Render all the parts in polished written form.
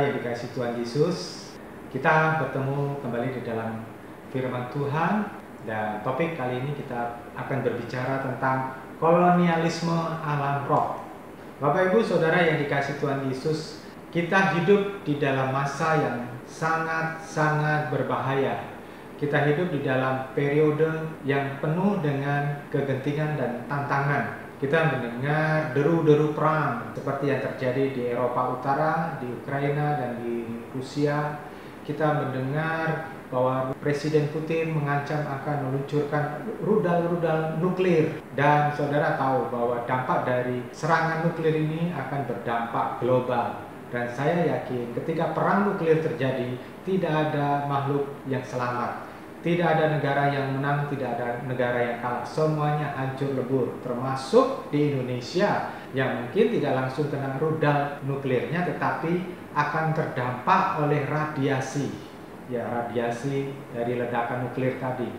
yang dikasihi Tuhan Yesus, kita bertemu kembali di dalam firman Tuhan, dan topik kali ini kita akan berbicara tentang kolonialisme alam roh. Bapak Ibu Saudara yang dikasihi Tuhan Yesus, kita hidup di dalam masa yang sangat-sangat berbahaya. Kita hidup di dalam periode yang penuh dengan kegentingan dan tantangan. Kita mendengar deru-deru perang seperti yang terjadi di Eropa Utara, di Ukraina, dan di Rusia. Kita mendengar bahwa Presiden Putin mengancam akan meluncurkan rudal-rudal nuklir. Dan saudara tahu bahwa dampak dari serangan nuklir ini akan berdampak global. Dan saya yakin ketika perang nuklir terjadi, tidak ada makhluk yang selamat. Tidak ada negara yang menang, tidak ada negara yang kalah. Semuanya hancur lebur, termasuk di Indonesia yang mungkin tidak langsung kena rudal nuklirnya, tetapi akan terdampak oleh radiasi. Ya, radiasi dari ledakan nuklir tadi.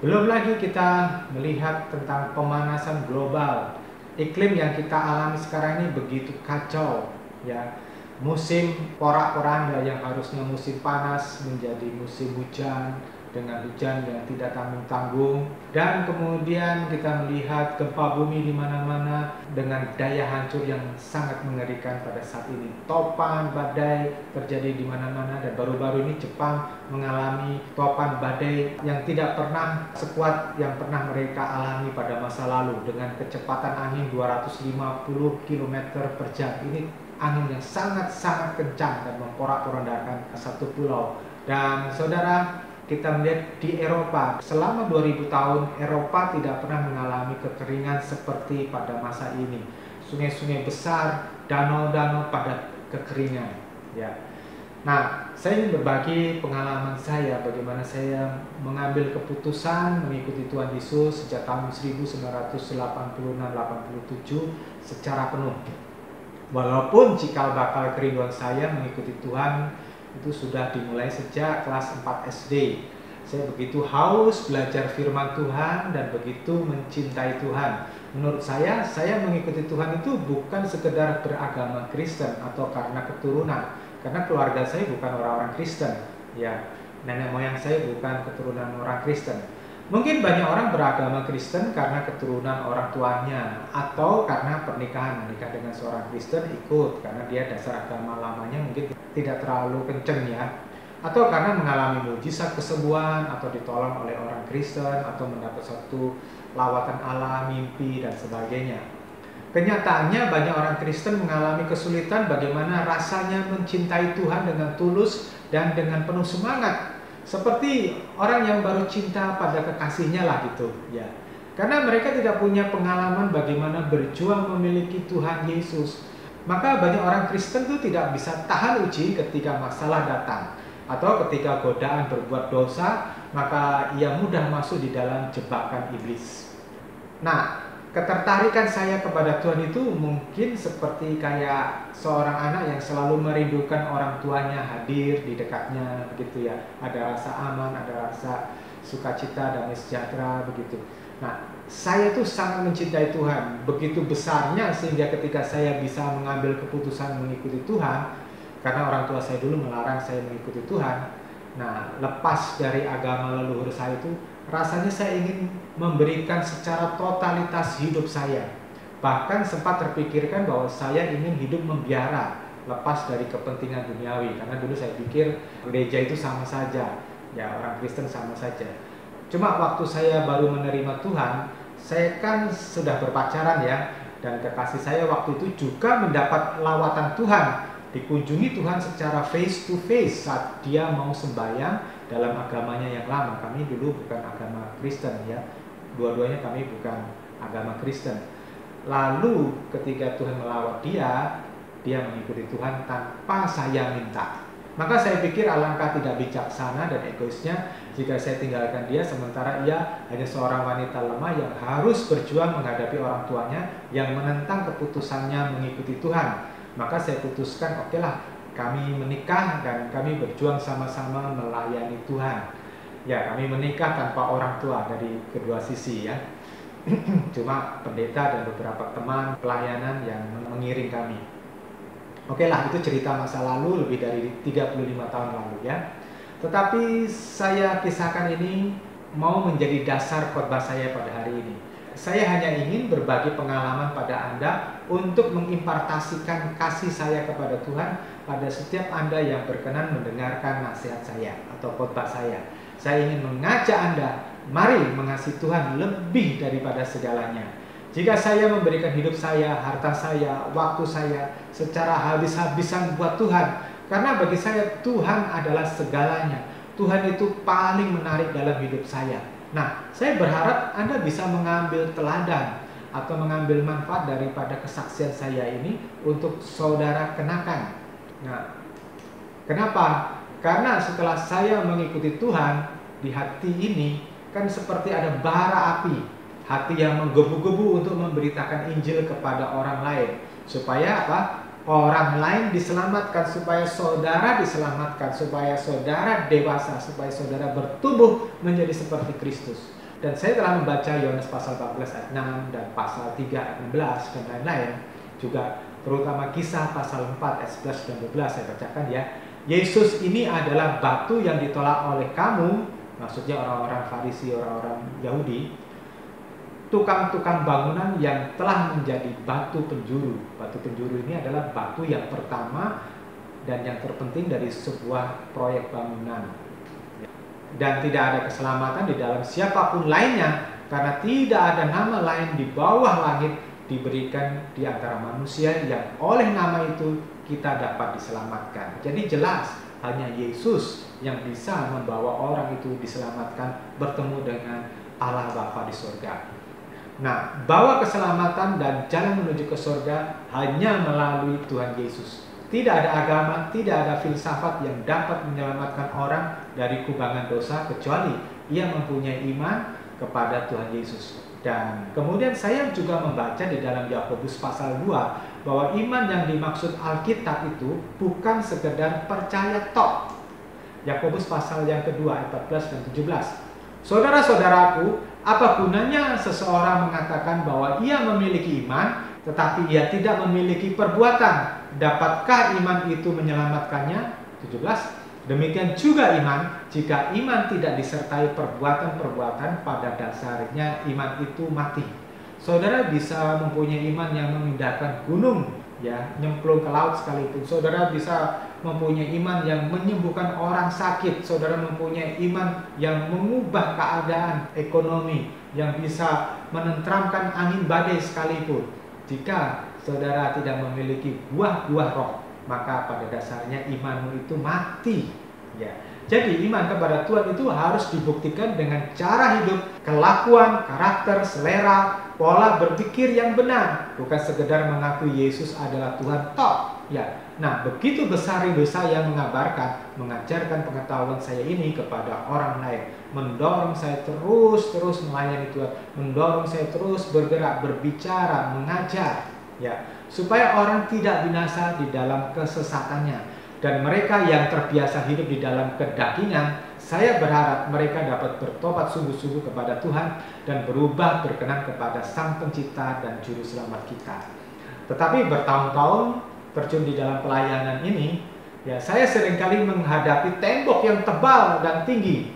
Belum lagi kita melihat tentang pemanasan global. Iklim yang kita alami sekarang ini begitu kacau, ya. Musim porak-poranda yang harusnya musim panas menjadi musim hujan, dengan hujan yang tidak tanggung-tanggung, dan kemudian kita melihat gempa bumi di mana-mana dengan daya hancur yang sangat mengerikan pada saat ini. Topan badai terjadi di mana-mana, dan baru-baru ini Jepang mengalami topan badai yang tidak pernah sekuat yang pernah mereka alami pada masa lalu, dengan kecepatan angin 250 km per jam. Ini angin yang sangat-sangat kencang dan memporak-porandakan satu pulau. Dan saudara, kita melihat di Eropa, selama 2000 tahun Eropa tidak pernah mengalami kekeringan seperti pada masa ini. Sungai-sungai besar, danau-danau pada kekeringan, ya. Nah, saya ingin berbagi pengalaman saya, bagaimana saya mengambil keputusan mengikuti Tuhan Yesus sejak tahun 1986-87 secara penuh. Walaupun cikal bakal kerinduan saya mengikuti Tuhan itu sudah dimulai sejak kelas 4 SD. Saya begitu haus belajar firman Tuhan dan begitu mencintai Tuhan. Menurut saya mengikuti Tuhan itu bukan sekedar beragama Kristen atau karena keturunan. Karena keluarga saya bukan orang-orang Kristen, ya. Nenek moyang saya bukan keturunan orang Kristen. Mungkin banyak orang beragama Kristen karena keturunan orang tuanya, atau karena pernikahan, menikah dengan seorang Kristen ikut karena dia dasar agama lamanya mungkin tidak terlalu kenceng, ya. Atau karena mengalami mujizat kesembuhan, atau ditolong oleh orang Kristen, atau mendapat suatu lawatan Allah, mimpi, dan sebagainya. Kenyataannya banyak orang Kristen mengalami kesulitan bagaimana rasanya mencintai Tuhan dengan tulus dan dengan penuh semangat. Seperti orang yang baru cinta pada kekasihnya lah gitu, ya. Karena mereka tidak punya pengalaman bagaimana berjuang memiliki Tuhan Yesus. Maka banyak orang Kristen itu tidak bisa tahan uji ketika masalah datang, atau ketika godaan berbuat dosa, maka ia mudah masuk di dalam jebakan iblis. Nah, ketertarikan saya kepada Tuhan itu mungkin seperti kayak seorang anak yang selalu merindukan orang tuanya hadir di dekatnya, begitu, ya. Ada rasa aman, ada rasa sukacita, damai sejahtera, begitu. Nah, saya tuh sangat mencintai Tuhan, begitu besarnya sehingga ketika saya bisa mengambil keputusan mengikuti Tuhan, karena orang tua saya dulu melarang saya mengikuti Tuhan. Nah, lepas dari agama leluhur saya itu, rasanya saya ingin memberikan secara totalitas hidup saya. Bahkan sempat terpikirkan bahwa saya ingin hidup membiara, lepas dari kepentingan duniawi. Karena dulu saya pikir gereja itu sama saja, ya, orang Kristen sama saja. Cuma waktu saya baru menerima Tuhan, saya kan sudah berpacaran, ya. Dan kekasih saya waktu itu juga mendapat lawatan Tuhan. Dikunjungi Tuhan secara face to face saat dia mau sembahyang dalam agamanya yang lama. Kami dulu bukan agama Kristen, ya. Dua-duanya kami bukan agama Kristen. Lalu ketika Tuhan melawat dia mengikuti Tuhan tanpa saya minta. Maka saya pikir alangkah tidak bijaksana dan egoisnya jika saya tinggalkan dia, sementara ia hanya seorang wanita lemah yang harus berjuang menghadapi orang tuanya yang menentang keputusannya mengikuti Tuhan. Maka saya putuskan, oke lah, kami menikah dan kami berjuang sama-sama melayani Tuhan. Ya, kami menikah tanpa orang tua dari kedua sisi, ya. Cuma pendeta dan beberapa teman pelayanan yang mengiring kami. Oke lah, itu cerita masa lalu lebih dari 35 tahun lalu ya. Tetapi saya kisahkan ini mau menjadi dasar khotbah saya pada hari ini. Saya hanya ingin berbagi pengalaman pada Anda untuk mengimpartasikan kasih saya kepada Tuhan pada setiap Anda yang berkenan mendengarkan nasihat saya atau khotbah saya. Saya ingin mengajak Anda, mari mengasihi Tuhan lebih daripada segalanya. Jika saya memberikan hidup saya, harta saya, waktu saya secara habis-habisan buat Tuhan, karena bagi saya Tuhan adalah segalanya. Tuhan itu paling menarik dalam hidup saya. Nah, saya berharap Anda bisa mengambil teladan atau mengambil manfaat daripada kesaksian saya ini untuk saudara kenakan. Nah, kenapa? Karena setelah saya mengikuti Tuhan, di hati ini kan seperti ada bara api. Hati yang menggebu-gebu untuk memberitakan Injil kepada orang lain. Supaya apa? Orang lain diselamatkan, supaya saudara diselamatkan, supaya saudara dewasa, supaya saudara bertumbuh menjadi seperti Kristus. Dan saya telah membaca Yohanes pasal 14 ayat 6 dan pasal 3 ayat 16 dan lain-lain. Juga terutama kisah pasal 4 ayat 11 dan 12 saya bacakan ya. Yesus ini adalah batu yang ditolak oleh kamu, maksudnya orang-orang Farisi, orang-orang Yahudi, tukang-tukang bangunan yang telah menjadi batu penjuru. Batu penjuru ini adalah batu yang pertama dan yang terpenting dari sebuah proyek bangunan. Dan tidak ada keselamatan di dalam siapapun lainnya, karena tidak ada nama lain di bawah langit diberikan di antara manusia yang oleh nama itu kita dapat diselamatkan. Jadi jelas hanya Yesus yang bisa membawa orang itu diselamatkan, bertemu dengan Allah Bapa di surga. Nah, bawa keselamatan dan jalan menuju ke surga hanya melalui Tuhan Yesus. Tidak ada agama, tidak ada filsafat yang dapat menyelamatkan orang dari kubangan dosa kecuali ia mempunyai iman kepada Tuhan Yesus. Dan kemudian saya juga membaca di dalam Yakobus pasal 2 bahwa iman yang dimaksud Alkitab itu bukan sekedar percaya tok. Yakobus pasal yang kedua ayat 14 dan 17. Saudara-saudaraku, apa gunanya seseorang mengatakan bahwa ia memiliki iman, tetapi ia tidak memiliki perbuatan? Dapatkah iman itu menyelamatkannya? 17. Demikian juga iman, jika iman tidak disertai perbuatan-perbuatan, pada dasarnya iman itu mati. Saudara bisa mempunyai iman yang memindahkan gunung, ya, nyemplung ke laut sekalipun. Saudara bisa mempunyai iman yang menyembuhkan orang sakit. Saudara mempunyai iman yang mengubah keadaan ekonomi, yang bisa menenteramkan angin badai sekalipun. Jika saudara tidak memiliki buah-buah roh, maka pada dasarnya imanmu itu mati. Ya. Jadi iman kepada Tuhan itu harus dibuktikan dengan cara hidup, kelakuan, karakter, selera, pola berpikir yang benar. Bukan sekedar mengakui Yesus adalah Tuhan tok. Ya. Nah, begitu besar rindu saya mengajarkan pengetahuan saya ini kepada orang lain, mendorong saya terus melayani Tuhan, mendorong saya terus bergerak, berbicara, mengajar, ya, supaya orang tidak binasa di dalam kesesatannya. Dan mereka yang terbiasa hidup di dalam kedagingan, saya berharap mereka dapat bertobat sungguh-sungguh kepada Tuhan dan berubah berkenan kepada Sang Pencipta dan Juru Selamat kita. Tetapi bertahun-tahun terjun di dalam pelayanan ini, ya, saya seringkali menghadapi tembok yang tebal dan tinggi.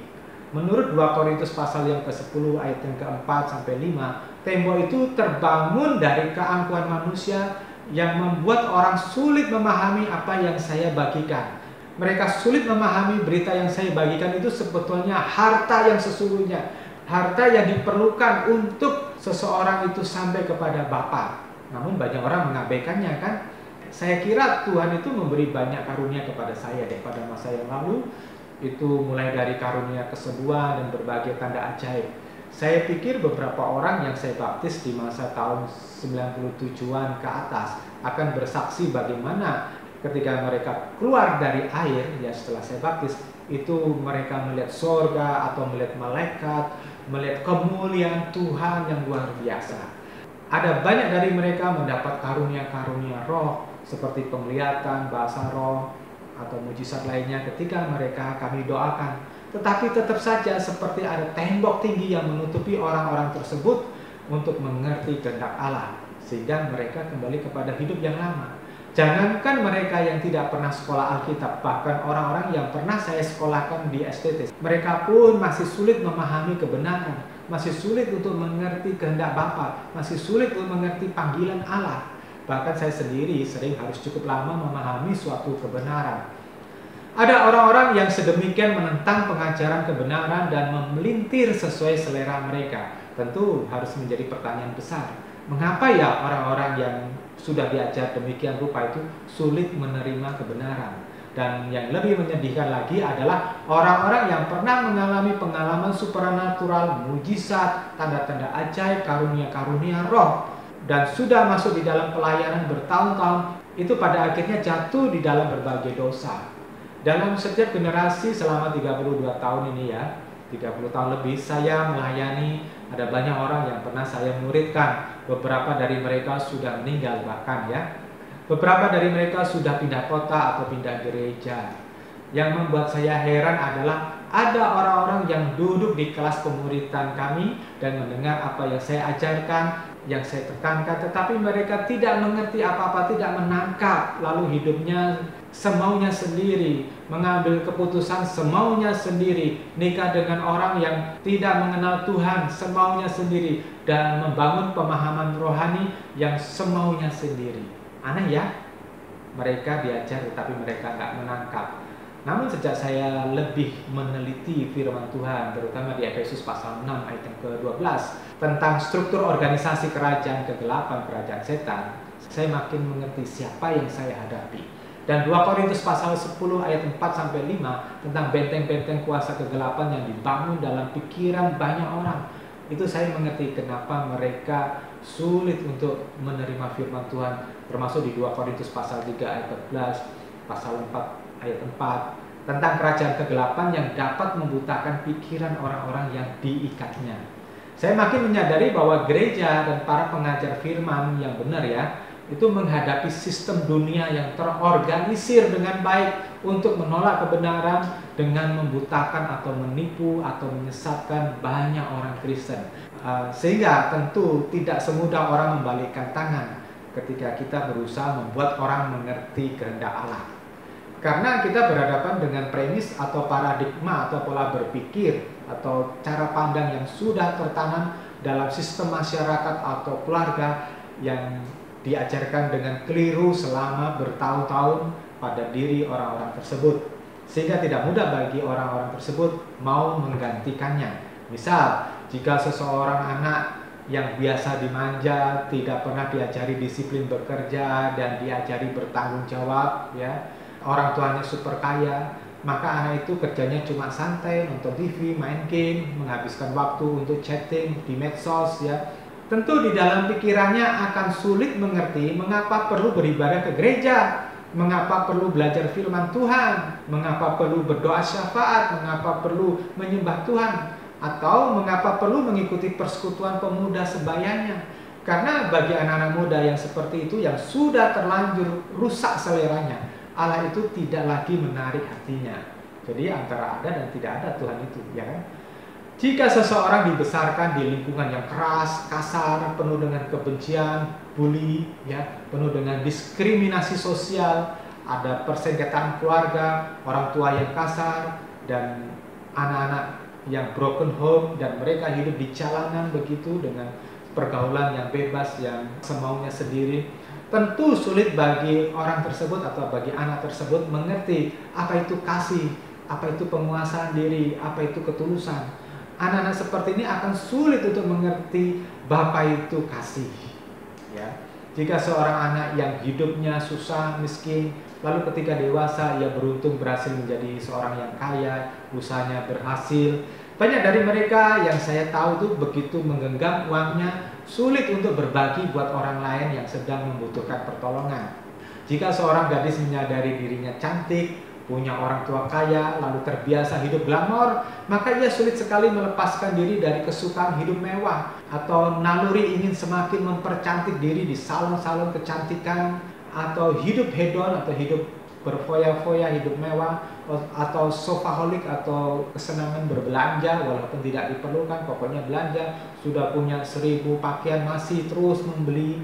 Menurut 2 Korintus pasal yang ke-10 ayat yang ke-4 sampai 5, tembok itu terbangun dari keangkuhan manusia yang membuat orang sulit memahami apa yang saya bagikan. Mereka sulit memahami berita yang saya bagikan itu sebetulnya harta yang sesungguhnya, harta yang diperlukan untuk seseorang itu sampai kepada Bapa. Namun banyak orang mengabaikannya kan. Saya kira Tuhan itu memberi banyak karunia kepada saya pada masa yang lalu. Itu mulai dari karunia kesembuhan dan berbagai tanda ajaib. Saya pikir beberapa orang yang saya baptis di masa tahun 97-an ke atas akan bersaksi bagaimana ketika mereka keluar dari air, ya, setelah saya baptis, itu mereka melihat surga atau melihat malaikat, melihat kemuliaan Tuhan yang luar biasa. Ada banyak dari mereka mendapat karunia-karunia roh seperti penglihatan, bahasa roh, atau mujizat lainnya ketika mereka kami doakan. Tetapi tetap saja seperti ada tembok tinggi yang menutupi orang-orang tersebut untuk mengerti kehendak Allah, sehingga mereka kembali kepada hidup yang lama. Jangankan mereka yang tidak pernah sekolah Alkitab, bahkan orang-orang yang pernah saya sekolahkan di STT, mereka pun masih sulit memahami kebenaran, masih sulit untuk mengerti kehendak Bapa, masih sulit untuk mengerti panggilan Allah. Bahkan saya sendiri sering harus cukup lama memahami suatu kebenaran. Ada orang-orang yang sedemikian menentang pengajaran kebenaran dan memelintir sesuai selera mereka. Tentu harus menjadi pertanyaan besar. Mengapa ya orang-orang yang sudah diajar demikian rupa itu sulit menerima kebenaran? Dan yang lebih menyedihkan lagi adalah orang-orang yang pernah mengalami pengalaman supranatural, mujizat, tanda-tanda ajaib, karunia-karunia roh, dan sudah masuk di dalam pelayanan bertahun-tahun, itu pada akhirnya jatuh di dalam berbagai dosa. Dalam setiap generasi selama 32 tahun ini ya, 30 tahun lebih saya melayani, ada banyak orang yang pernah saya muridkan. Beberapa dari mereka sudah meninggal bahkan ya. Beberapa dari mereka sudah pindah kota atau pindah gereja. Yang membuat saya heran adalah ada orang-orang yang duduk di kelas pemuritan kami dan mendengar apa yang saya ajarkan, yang saya tekankan, tetapi mereka tidak mengerti apa-apa, tidak menangkap, lalu hidupnya semaunya sendiri, mengambil keputusan semaunya sendiri, nikah dengan orang yang tidak mengenal Tuhan semaunya sendiri, dan membangun pemahaman rohani yang semaunya sendiri. Aneh ya, mereka diajar tetapi mereka nggak menangkap. Namun sejak saya lebih meneliti firman Tuhan, terutama di Efesus pasal 6 ayat yang ke-12 tentang struktur organisasi kerajaan kegelapan, kerajaan setan, saya makin mengerti siapa yang saya hadapi. Dan 2 Korintus pasal 10 ayat 4 sampai 5 tentang benteng-benteng kuasa kegelapan yang dibangun dalam pikiran banyak orang. Itu saya mengerti kenapa mereka sulit untuk menerima firman Tuhan, termasuk di 2 Korintus pasal 3 ayat 14, pasal 4 ayat 4 tentang kerajaan kegelapan yang dapat membutakan pikiran orang-orang yang diikatnya. Saya makin menyadari bahwa gereja dan para pengajar firman yang benar ya, itu menghadapi sistem dunia yang terorganisir dengan baik untuk menolak kebenaran dengan membutakan atau menipu atau menyesatkan banyak orang Kristen. Sehingga tentu tidak semudah orang membalikkan tangan ketika kita berusaha membuat orang mengerti kehendak Allah. Karena kita berhadapan dengan premis atau paradigma atau pola berpikir atau cara pandang yang sudah tertanam dalam sistem masyarakat atau keluarga yang diajarkan dengan keliru selama bertahun-tahun pada diri orang-orang tersebut, sehingga tidak mudah bagi orang-orang tersebut mau menggantikannya. Misal, jika seseorang anak yang biasa dimanja, tidak pernah diajari disiplin bekerja dan diajari bertanggung jawab ya, orang tuanya super kaya, maka anak itu kerjanya cuma santai, nonton TV, main game, menghabiskan waktu untuk chatting di medsos ya. Tentu di dalam pikirannya akan sulit mengerti mengapa perlu beribadah ke gereja, mengapa perlu belajar firman Tuhan, mengapa perlu berdoa syafaat, mengapa perlu menyembah Tuhan, atau mengapa perlu mengikuti persekutuan pemuda sebayanya. Karena bagi anak-anak muda yang seperti itu yang sudah terlanjur rusak seleranya, Allah itu tidak lagi menarik hatinya. Jadi antara ada dan tidak ada Tuhan itu, ya kan? Jika seseorang dibesarkan di lingkungan yang keras, kasar, penuh dengan kebencian, bully, ya, penuh dengan diskriminasi sosial, ada persengketaan keluarga, orang tua yang kasar, dan anak-anak yang broken home, dan mereka hidup di jalanan begitu dengan pergaulan yang bebas, yang semaunya sendiri. Tentu sulit bagi orang tersebut atau bagi anak tersebut mengerti apa itu kasih, apa itu penguasaan diri, apa itu ketulusan. Anak-anak seperti ini akan sulit untuk mengerti Bapa itu kasih. Ya. Jika seorang anak yang hidupnya susah, miskin, lalu ketika dewasa ia beruntung berhasil menjadi seorang yang kaya, usahanya berhasil. Banyak dari mereka yang saya tahu tuh begitu menggenggam uangnya, sulit untuk berbagi buat orang lain yang sedang membutuhkan pertolongan. Jika seorang gadis menyadari dirinya cantik, punya orang tua kaya, lalu terbiasa hidup glamor, maka ia sulit sekali melepaskan diri dari kesukaan hidup mewah atau naluri ingin semakin mempercantik diri di salon-salon kecantikan, atau hidup hedon atau hidup berfoya-foya, hidup mewah, atau sofaholic atau kesenangan berbelanja walaupun tidak diperlukan, pokoknya belanja, sudah punya 1000 pakaian masih terus membeli.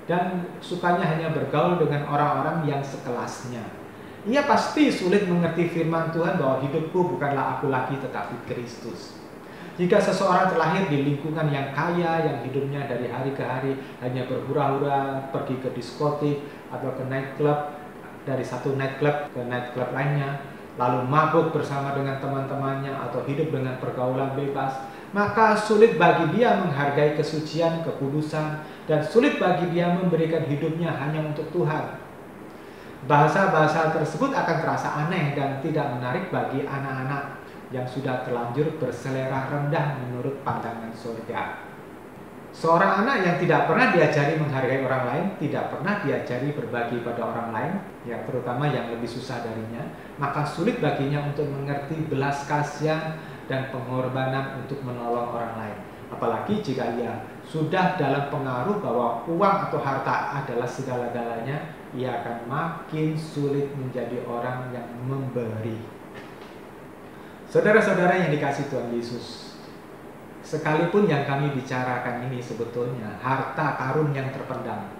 dan sukanya hanya bergaul dengan orang-orang yang sekelasnya. Ia pasti sulit mengerti firman Tuhan bahwa hidupku bukanlah aku lagi tetapi Kristus. Jika seseorang terlahir di lingkungan yang kaya, yang hidupnya dari hari ke hari hanya berhura-hura, pergi ke diskotik atau ke nightclub, dari satu nightclub ke nightclub lainnya, lalu mabuk bersama dengan teman-temannya atau hidup dengan pergaulan bebas, maka sulit bagi dia menghargai kesucian, kekudusan, dan sulit bagi dia memberikan hidupnya hanya untuk Tuhan. Bahasa-bahasa tersebut akan terasa aneh dan tidak menarik bagi anak-anak yang sudah terlanjur berselera rendah menurut pandangan surga. Seorang anak yang tidak pernah diajari menghargai orang lain, tidak pernah diajari berbagi pada orang lain, ya terutama yang lebih susah darinya, maka sulit baginya untuk mengerti belas kasihan dan pengorbanan untuk menolong orang lain. Apalagi jika ia sudah dalam pengaruh bahwa uang atau harta adalah segala-galanya, ia akan makin sulit menjadi orang yang memberi. Saudara-saudara yang dikasihi Tuhan Yesus, sekalipun yang kami bicarakan ini sebetulnya harta karun yang terpendam,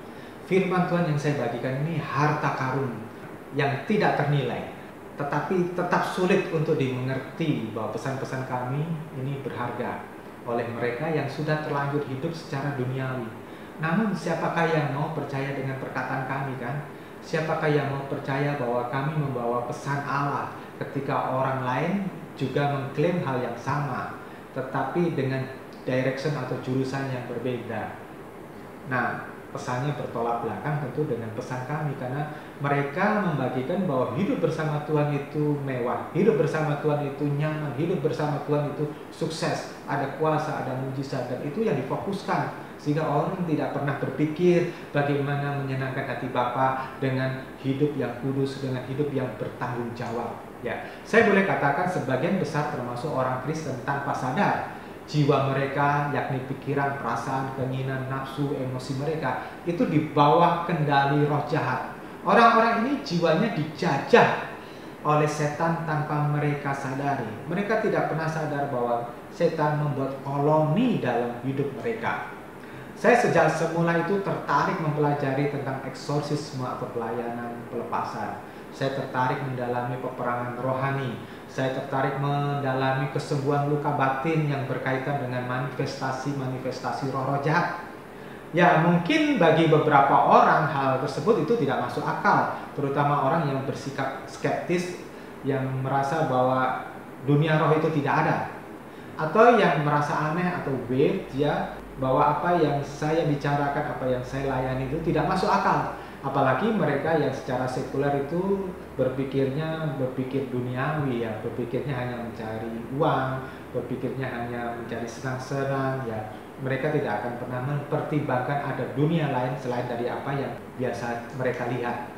firman Tuhan yang saya bagikan ini harta karun yang tidak ternilai, tetapi tetap sulit untuk dimengerti bahwa pesan-pesan kami ini berharga oleh mereka yang sudah terlanjur hidup secara duniawi. Namun siapakah yang mau percaya dengan perkataan kami kan? Siapakah yang mau percaya bahwa kami membawa pesan Allah ketika orang lain juga mengklaim hal yang sama, tetapi dengan direction atau jurusan yang berbeda? Nah, pesannya bertolak belakang tentu dengan pesan kami, karena mereka membagikan bahwa hidup bersama Tuhan itu mewah, hidup bersama Tuhan itu nyaman, hidup bersama Tuhan itu sukses, ada kuasa, ada mujizat, dan itu yang difokuskan, sehingga orang tidak pernah berpikir bagaimana menyenangkan hati Bapa dengan hidup yang kudus, dengan hidup yang bertanggung jawab. Ya, saya boleh katakan sebagian besar termasuk orang Kristen tanpa sadar jiwa mereka, yakni pikiran, perasaan, keinginan, nafsu, emosi mereka itu di bawah kendali roh jahat. Orang-orang ini jiwanya dijajah oleh setan tanpa mereka sadari. Mereka tidak pernah sadar bahwa setan membuat koloni dalam hidup mereka. Saya sejak semula itu tertarik mempelajari tentang eksorsisme atau pelayanan pelepasan. Saya tertarik mendalami peperangan rohani. Saya tertarik mendalami kesembuhan luka batin yang berkaitan dengan manifestasi roh-roh jahat. Ya, mungkin bagi beberapa orang hal tersebut itu tidak masuk akal, terutama orang yang bersikap skeptis, yang merasa bahwa dunia roh itu tidak ada, atau yang merasa aneh atau weird ya, bahwa apa yang saya bicarakan, apa yang saya layani itu tidak masuk akal. Apalagi mereka yang secara sekuler itu berpikir duniawi ya, berpikirnya hanya mencari uang, berpikirnya hanya mencari senang-senang ya. Mereka tidak akan pernah mempertimbangkan ada dunia lain selain dari apa yang biasa mereka lihat.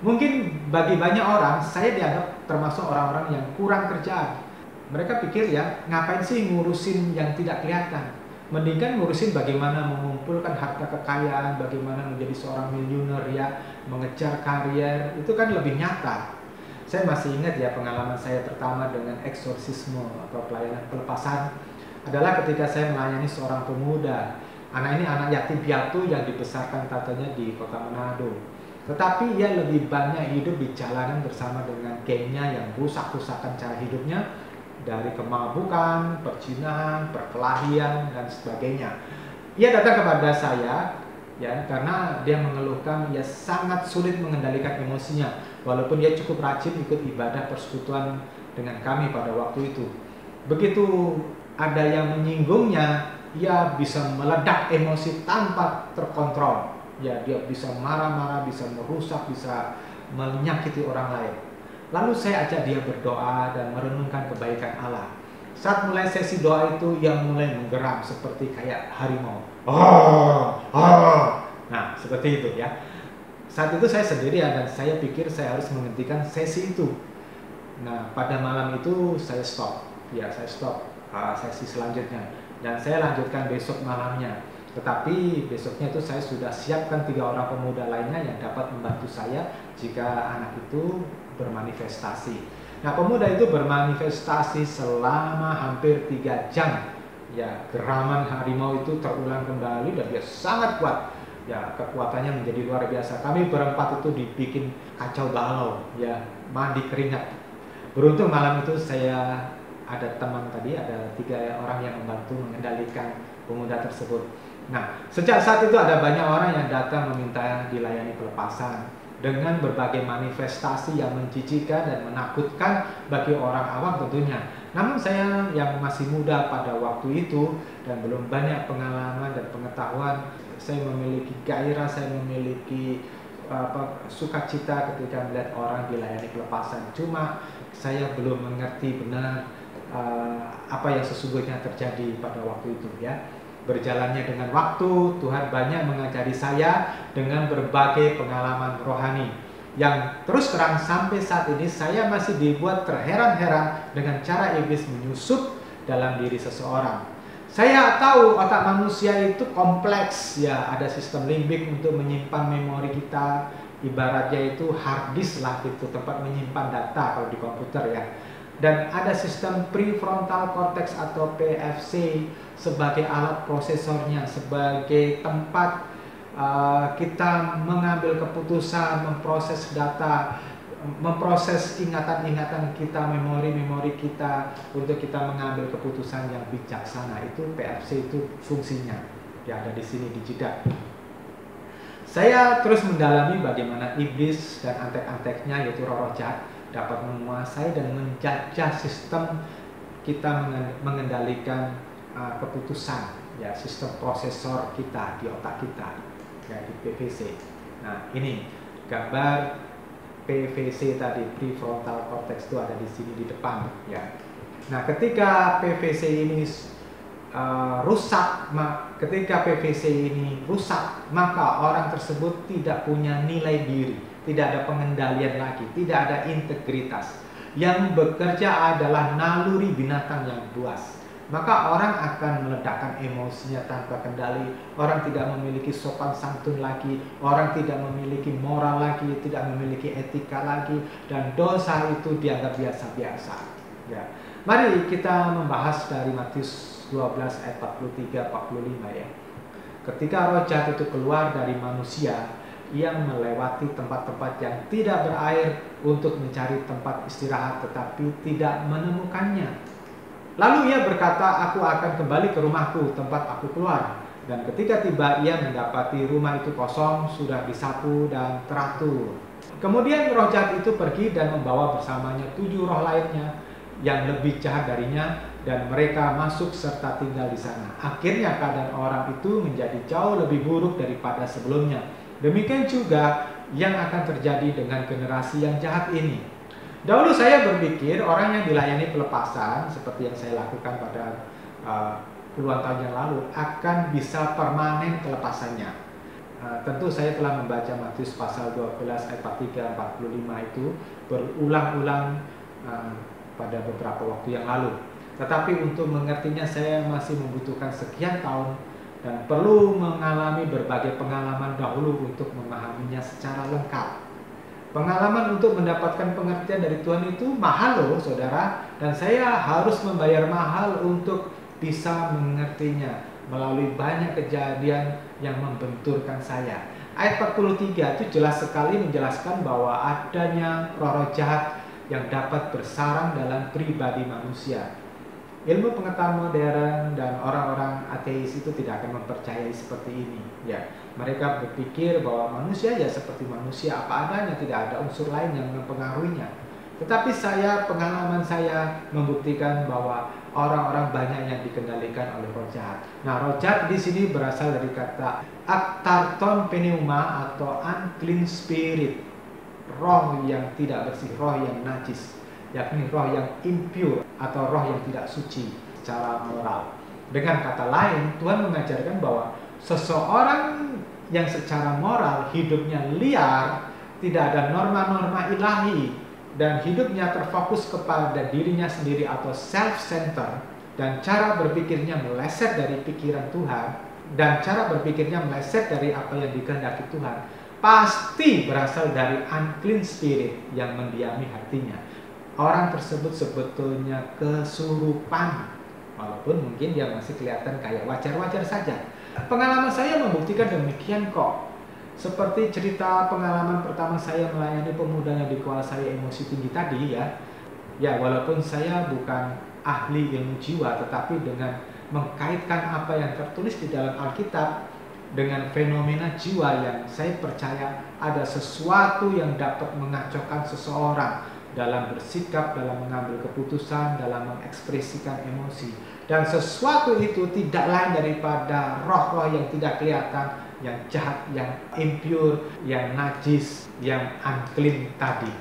Mungkin bagi banyak orang, saya dianggap termasuk orang-orang yang kurang kerjaan. Mereka pikir ya, ngapain sih ngurusin yang tidak kelihatan? Mendingan ngurusin bagaimana mengumpulkan harta kekayaan, bagaimana menjadi seorang miliuner ya, mengejar karier, itu kan lebih nyata. Saya masih ingat ya pengalaman saya pertama dengan eksorsisme atau pelayanan pelepasan adalah ketika saya melayani seorang pemuda. Anak ini anak yatim piatu yang dibesarkan tantenya di kota Manado. Tetapi ia lebih banyak hidup di jalanan bersama dengan gengnya yang rusak-rusakan cara hidupnya, dari kemabukan, perzinahan, perkelahian, dan sebagainya. Ia datang kepada saya ya karena dia mengeluhkan ia sangat sulit mengendalikan emosinya, walaupun dia cukup rajin ikut ibadah persekutuan dengan kami pada waktu itu. Begitu ada yang menyinggungnya, ia bisa meledak emosi tanpa terkontrol. Ya, dia bisa marah-marah, bisa merusak, bisa menyakiti orang lain. Lalu saya ajak dia berdoa dan merenungkan kebaikan Allah. Saat mulai sesi doa itu, ia mulai menggeram seperti kayak harimau. Nah, seperti itu ya. Saat itu saya sendirian dan saya pikir saya harus menghentikan sesi itu. Nah, pada malam itu saya stop. Ya, saya stop sesi selanjutnya. Dan saya lanjutkan besok malamnya. Tetapi besoknya itu saya sudah siapkan 3 orang pemuda lainnya yang dapat membantu saya jika anak itu bermanifestasi. Nah, pemuda itu bermanifestasi selama hampir 3 jam. Ya, geraman harimau itu terulang kembali dan dia sangat kuat. ya kekuatannya menjadi luar biasa. Kami berempat itu dibikin kacau balau, ya mandi keringat. Beruntung malam itu saya ada teman tadi, ada 3 orang yang membantu mengendalikan pemuda tersebut. Nah, sejak saat itu ada banyak orang yang datang meminta dilayani pelepasan dengan berbagai manifestasi yang menjijikan dan menakutkan bagi orang awam tentunya. Namun saya yang masih muda pada waktu itu dan belum banyak pengalaman dan pengetahuan, saya memiliki gairah, saya memiliki sukacita ketika melihat orang dilayani pelepasan. Cuma saya belum mengerti benar apa yang sesungguhnya terjadi pada waktu itu, ya. Berjalannya dengan waktu, Tuhan banyak mengajari saya dengan berbagai pengalaman rohani yang terus terang sampai saat ini saya masih dibuat terheran-heran dengan cara iblis menyusup dalam diri seseorang. Saya tahu otak manusia itu kompleks, ya, ada sistem limbik untuk menyimpan memori kita, ibaratnya itu hard disk lah gitu, tempat menyimpan data kalau di komputer, ya. Dan ada sistem prefrontal cortex atau PFC sebagai alat prosesornya, sebagai tempat kita mengambil keputusan, memproses data, memproses ingatan-ingatan kita, memori-memori kita untuk kita mengambil keputusan yang bijaksana. Itu PFC itu fungsinya, ya, ada di sini di jidat. Saya terus mendalami bagaimana iblis dan antek-anteknya, yaitu roh-roh jahat, dapat menguasai dan menjajah sistem kita mengendalikan keputusan, ya, sistem prosesor kita di otak kita, ya, di PVC. Nah, ini gambar PVC tadi, prefrontal cortex itu ada di sini di depan, ya. Nah, ketika PVC ini ketika PVC ini rusak, maka orang tersebut tidak punya nilai diri, tidak ada pengendalian lagi, tidak ada integritas. Yang bekerja adalah naluri binatang yang buas. Maka orang akan meledakkan emosinya tanpa kendali. Orang tidak memiliki sopan santun lagi, orang tidak memiliki moral lagi, tidak memiliki etika lagi, dan dosa itu dianggap biasa-biasa, ya. Mari kita membahas dari Matius 12 ayat 43-45, ya. Ketika roh jahat itu keluar dari manusia, ia melewati tempat-tempat yang tidak berair untuk mencari tempat istirahat, tetapi tidak menemukannya. Lalu ia berkata, aku akan kembali ke rumahku, tempat aku keluar. Dan ketika tiba, ia mendapati rumah itu kosong, sudah disapu dan teratur. Kemudian roh jahat itu pergi dan membawa bersamanya 7 roh lainnya yang lebih jahat darinya, dan mereka masuk serta tinggal di sana. Akhirnya keadaan orang itu menjadi jauh lebih buruk daripada sebelumnya. Demikian juga yang akan terjadi dengan generasi yang jahat ini. Dahulu saya berpikir orang yang dilayani pelepasan seperti yang saya lakukan pada puluhan tahun yang lalu akan bisa permanen pelepasannya. Tentu saya telah membaca Matius pasal 12 ayat 43-45 itu berulang-ulang pada beberapa waktu yang lalu. Tetapi untuk mengertinya saya masih membutuhkan sekian tahun dan perlu mengalami berbagai pengalaman dahulu untuk memahaminya secara lengkap. Pengalaman untuk mendapatkan pengertian dari Tuhan itu mahal loh, saudara, dan saya harus membayar mahal untuk bisa mengertinya melalui banyak kejadian yang membenturkan saya. Ayat 43 itu jelas sekali menjelaskan bahwa adanya roh-roh jahat yang dapat bersarang dalam pribadi manusia. Ilmu pengetahuan modern dan orang-orang ateis itu tidak akan mempercayai seperti ini, ya. Mereka berpikir bahwa manusia ya seperti manusia apa adanya, tidak ada unsur lain yang mempengaruhinya. Tetapi pengalaman saya membuktikan bahwa orang-orang banyak yang dikendalikan oleh roh jahat. Nah, roh jahat di sini berasal dari kata aktarton pneuma atau unclean spirit, roh yang tidak bersih, roh yang najis, yakni roh yang impure atau roh yang tidak suci secara moral. Dengan kata lain, Tuhan mengajarkan bahwa seseorang yang secara moral hidupnya liar, tidak ada norma-norma ilahi, dan hidupnya terfokus kepada dirinya sendiri atau self-center, dan cara berpikirnya meleset dari pikiran Tuhan, dan cara berpikirnya meleset dari apa yang dikehendaki Tuhan, pasti berasal dari unclean spirit yang mendiami hatinya. Orang tersebut sebetulnya kesurupan, walaupun mungkin dia masih kelihatan kayak wajar-wajar saja. Pengalaman saya membuktikan demikian kok. Seperti cerita pengalaman pertama saya melayani pemuda yang dikuasai emosi tinggi tadi ya. Ya, walaupun saya bukan ahli ilmu jiwa, tetapi dengan mengkaitkan apa yang tertulis di dalam Alkitab dengan fenomena jiwa yang saya percaya ada sesuatu yang dapat mengacaukan seseorang dalam bersikap, dalam mengambil keputusan, dalam mengekspresikan emosi. Dan sesuatu itu tidak lain daripada roh-roh yang tidak kelihatan, yang jahat, yang impure, yang najis, yang unclean tadi.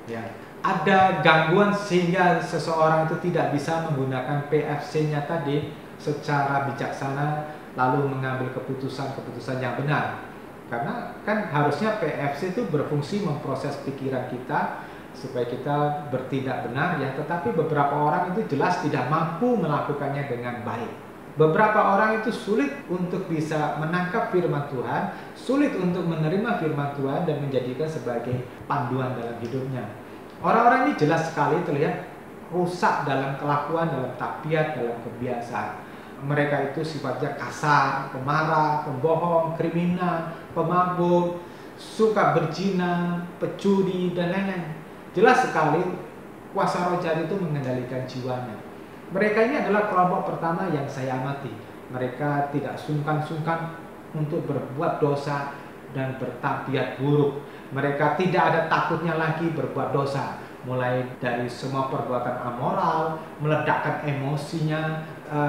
Ya. Ada gangguan sehingga seseorang itu tidak bisa menggunakan PFC-nya tadi secara bijaksana lalu mengambil keputusan-keputusan yang benar. Karena kan harusnya PFC itu berfungsi memproses pikiran kita supaya kita bertindak benar ya, tetapi beberapa orang itu jelas tidak mampu melakukannya dengan baik. Beberapa orang itu sulit untuk bisa menangkap firman Tuhan, sulit untuk menerima firman Tuhan dan menjadikan sebagai panduan dalam hidupnya. Orang-orang ini jelas sekali terlihat rusak dalam kelakuan, dalam tabiat, dalam kebiasaan. Mereka itu sifatnya kasar, pemarah, pembohong, kriminal, pemabuk, suka berzina, pecuri, dan lain-lain. Jelas sekali kuasa roh jahat itu mengendalikan jiwanya. Mereka ini adalah kelompok pertama yang saya amati. Mereka tidak sungkan-sungkan untuk berbuat dosa dan bertabiat buruk. Mereka tidak ada takutnya lagi berbuat dosa, mulai dari semua perbuatan amoral, meledakkan emosinya,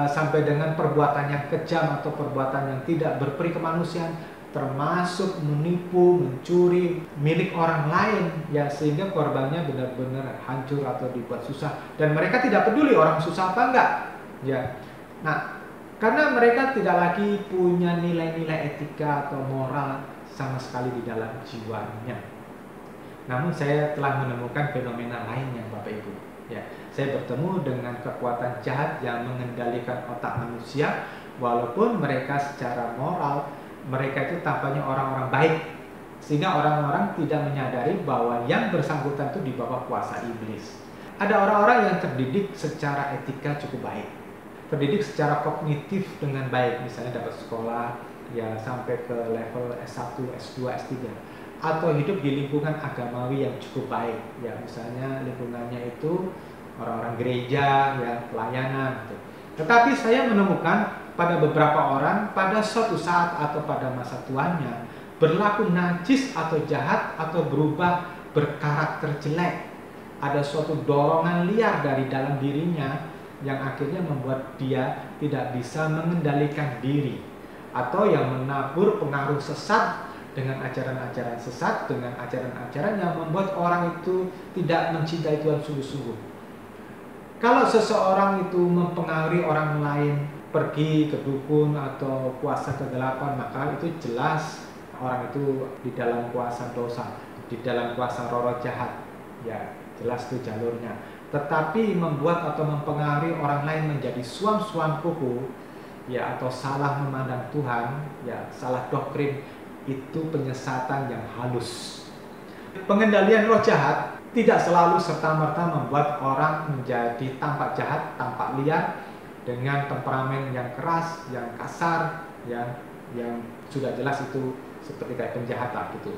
sampai dengan perbuatan yang kejam atau perbuatan yang tidak berperi kemanusiaan, termasuk menipu, mencuri milik orang lain ya, sehingga korbannya benar-benar hancur atau dibuat susah, dan mereka tidak peduli orang susah apa enggak ya. Nah, karena mereka tidak lagi punya nilai-nilai etika atau moral sama sekali di dalam jiwanya. Namun saya telah menemukan fenomena lainnya Bapak Ibu ya. Saya bertemu dengan kekuatan jahat yang mengendalikan otak manusia, walaupun mereka secara moral mereka itu tampaknya orang-orang baik, sehingga orang-orang tidak menyadari bahwa yang bersangkutan itu di bawah kuasa iblis. Ada orang-orang yang terdidik secara etika cukup baik, terdidik secara kognitif dengan baik, misalnya dapat sekolah ya sampai ke level S1, S2, S3, atau hidup di lingkungan agamawi yang cukup baik ya, misalnya lingkungannya itu orang-orang gereja ya, pelayanan gitu. Tetapi saya menemukan pada beberapa orang pada suatu saat atau pada masa tuanya berlaku najis atau jahat atau berubah berkarakter jelek. Ada suatu dorongan liar dari dalam dirinya yang akhirnya membuat dia tidak bisa mengendalikan diri, atau yang menabur pengaruh sesat dengan ajaran-ajaran sesat, dengan ajaran-ajaran yang membuat orang itu tidak mencintai Tuhan sungguh-sungguh. Kalau seseorang itu mempengaruhi orang lain pergi ke dukun atau kuasa kegelapan, maka itu jelas orang itu di dalam kuasa dosa, di dalam kuasa roh jahat ya, jelas itu jalurnya. Tetapi membuat atau mempengaruhi orang lain menjadi suam-suam kuku ya, atau salah memandang Tuhan ya, salah doktrin, itu penyesatan yang halus. Pengendalian roh jahat tidak selalu serta-merta membuat orang menjadi tampak jahat, tampak liar, dengan temperamen yang keras, yang kasar, yang sudah jelas itu seperti kayak penjahat gitu.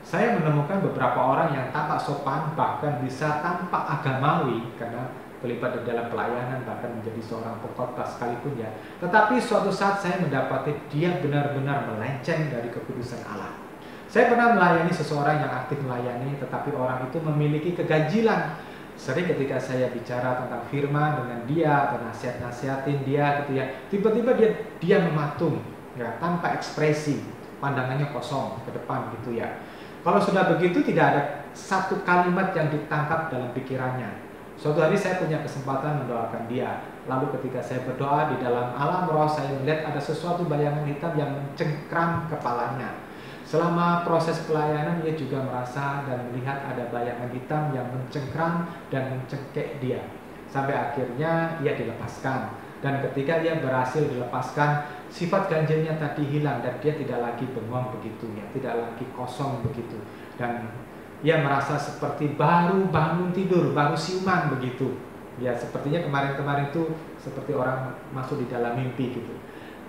Saya menemukan beberapa orang yang tampak sopan, bahkan bisa tampak agamawi karena terlibat di dalam pelayanan, bahkan menjadi seorang pengkhotbah sekalipun ya. Tetapi suatu saat saya mendapati dia benar-benar melenceng dari kekudusan Allah. Saya pernah melayani seseorang yang aktif melayani, tetapi orang itu memiliki keganjilan. Sering ketika saya bicara tentang firman dengan dia atau nasihat-nasihatin dia gitu ya, tiba-tiba dia mematung ya, tanpa ekspresi, pandangannya kosong ke depan gitu ya. Kalau sudah begitu tidak ada satu kalimat yang ditangkap dalam pikirannya. Suatu hari saya punya kesempatan mendoakan dia. Lalu ketika saya berdoa di dalam alam roh, saya melihat ada sesuatu bayangan hitam yang mencengkram kepalanya. Selama proses pelayanan dia juga merasa dan melihat ada bayangan hitam yang mencengkram dan mencengkek dia. Sampai akhirnya ia dilepaskan. Dan ketika dia berhasil dilepaskan, sifat ganjilnya tadi hilang dan dia tidak lagi bengong begitu ya, tidak lagi kosong begitu. Dan ia merasa seperti baru bangun tidur, baru siuman begitu. Ya, sepertinya kemarin-kemarin itu seperti orang masuk di dalam mimpi gitu.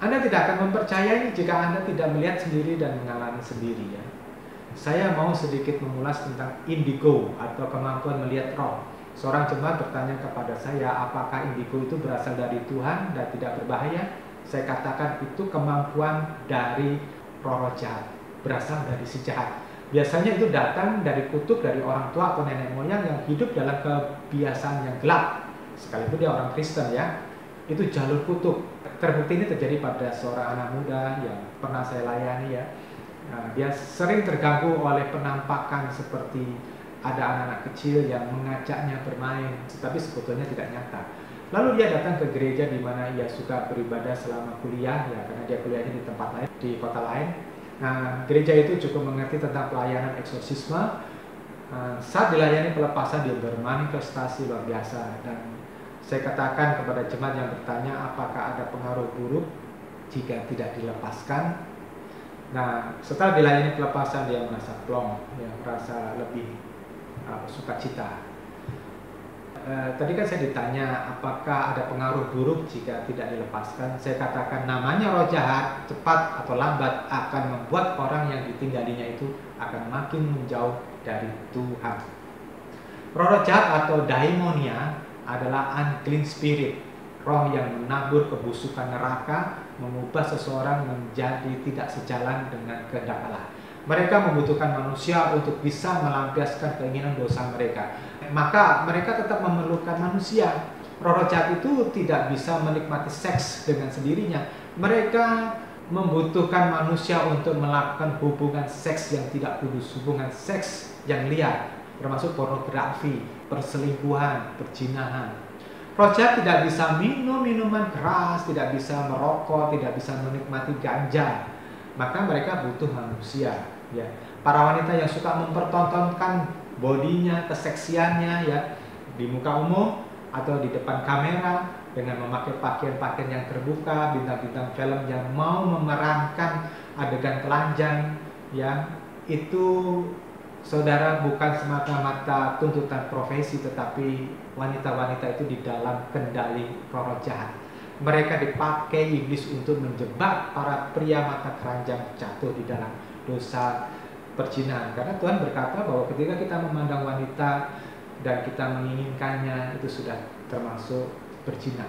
Anda tidak akan mempercayai jika Anda tidak melihat sendiri dan mengalami sendiri ya. Saya mau sedikit mengulas tentang indigo atau kemampuan melihat roh. Seorang jemaat bertanya kepada saya, apakah indigo itu berasal dari Tuhan dan tidak berbahaya? Saya katakan itu kemampuan dari roh jahat, berasal dari si jahat. Biasanya itu datang dari kutuk dari orang tua atau nenek moyang yang hidup dalam kebiasaan yang gelap. Sekalipun dia orang Kristen ya, itu jalur kutuk. Terbukti ini terjadi pada seorang anak muda yang pernah saya layani ya. Nah, dia sering terganggu oleh penampakan seperti ada anak-anak kecil yang mengajaknya bermain, tetapi sebetulnya tidak nyata. Lalu dia datang ke gereja di mana ia suka beribadah selama kuliah ya, karena dia kuliahnya di tempat lain, di kota lain. Nah, gereja itu cukup mengerti tentang pelayanan eksorsisme. Saat dilayani pelepasan dia bermanifestasi luar biasa, dan saya katakan kepada jemaat yang bertanya apakah ada pengaruh buruk jika tidak dilepaskan. Nah, setelah dilayani pelepasan dia merasa plong, ya, merasa lebih sukacita. Tadi kan saya ditanya apakah ada pengaruh buruk jika tidak dilepaskan. Saya katakan namanya roh jahat cepat atau lambat akan membuat orang yang ditinggalinya itu akan makin menjauh dari Tuhan. Roh jahat atau daimonia adalah unclean spirit, roh yang menabur kebusukan neraka, mengubah seseorang menjadi tidak sejalan dengan kehendak Allah. Mereka membutuhkan manusia untuk bisa melampiaskan keinginan dosa mereka. Maka mereka tetap memerlukan manusia. Roh jahat itu tidak bisa menikmati seks dengan sendirinya. Mereka membutuhkan manusia untuk melakukan hubungan seks yang tidak kudus, hubungan seks yang liar, termasuk pornografi, perselingkuhan, perzinahan. Roh jahat tidak bisa minum minuman keras, tidak bisa merokok, tidak bisa menikmati ganja. Maka mereka butuh manusia ya. Para wanita yang suka mempertontonkan bodinya, keseksiannya ya di muka umum atau di depan kamera dengan memakai pakaian-pakaian yang terbuka, bintang-bintang film yang mau memerankan adegan telanjang ya, itu saudara bukan semata-mata tuntutan profesi, tetapi wanita-wanita itu di dalam kendali roh jahat. Mereka dipakai iblis untuk menjebak para pria mata keranjang jatuh di dalam dosa perzinahan. Karena Tuhan berkata bahwa ketika kita memandang wanita dan kita menginginkannya, itu sudah termasuk berzina.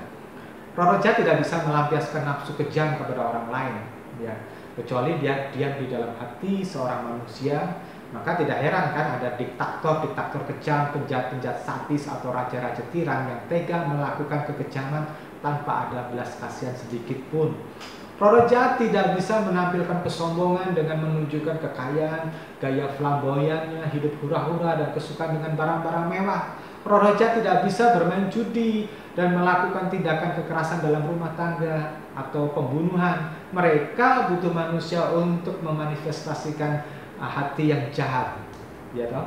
Roh jahat tidak bisa melampiaskan nafsu kejam kepada orang lain ya, kecuali dia diam di dalam hati seorang manusia. Maka tidak heran kan ada diktator kejam, penjahat-penjahat sadis atau raja-raja tiran yang tega melakukan kekejaman tanpa ada belas kasihan sedikit pun. Roh jahat tidak bisa menampilkan kesombongan dengan menunjukkan kekayaan, gaya flamboyannya, hidup hura-hura dan kesukaan dengan barang-barang mewah. Roh jahat tidak bisa bermain judi dan melakukan tindakan kekerasan dalam rumah tangga atau pembunuhan. Mereka butuh manusia untuk memanifestasikan hati yang jahat, ya toh.